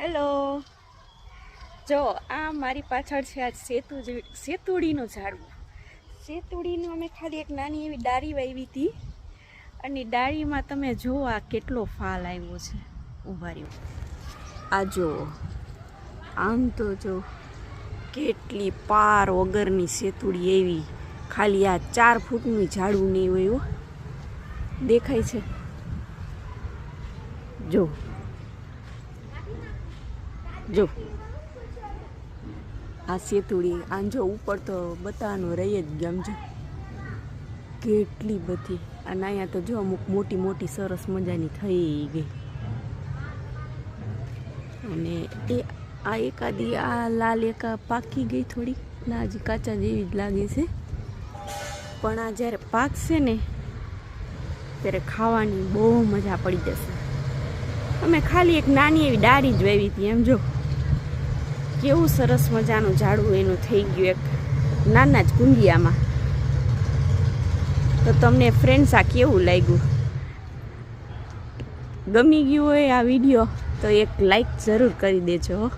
Hello, જો આ મારી પાછળ છે આ સેતુડીનું ઝાડવું. સેતુડીનું અમે ખાલી એક નાની એવી ડાળી વાવી હતી અને ડાળીમાં તમે જુઓ આ કેટલો ફાલ આવ્યો છે. ઊભા રહ્યો, આ જુઓ, આમ તો જો કેટલી પાર વગરની સેતુડી એવી. ખાલી આ 4 ફૂટનું ઝાડવું નહીં હોય. દેખાય છે? જો જો આ સેતુડી આંજો ઉપર તો બતાવવાનું રહી જ ગમજો કેટલી બધી. અને અહીંયા તો જો અમુક મોટી મોટી સરસ મજાની થઈ ગઈ. અને એ આ એકાદી આ લાલ એકા પાકી ગઈ થોડી, ના હજી કાચા જેવી જ લાગે છે. પણ આ જ્યારે પાકશે ને ત્યારે ખાવાની બહુ મજા પડી જશે. અમે ખાલી એક નાની એવી ડાળી જ વાવી હતી. એમ જો કેવું સરસ મજાનું ઝાડવું એનું થઈ ગયું એક નાના જ કુંડિયામાં. તો તમને ફ્રેન્ડ્સ આ કેવું લાગ્યું? ગમી ગયું હોય આ વિડીયો તો એક લાઈક જરૂર કરી દેજો.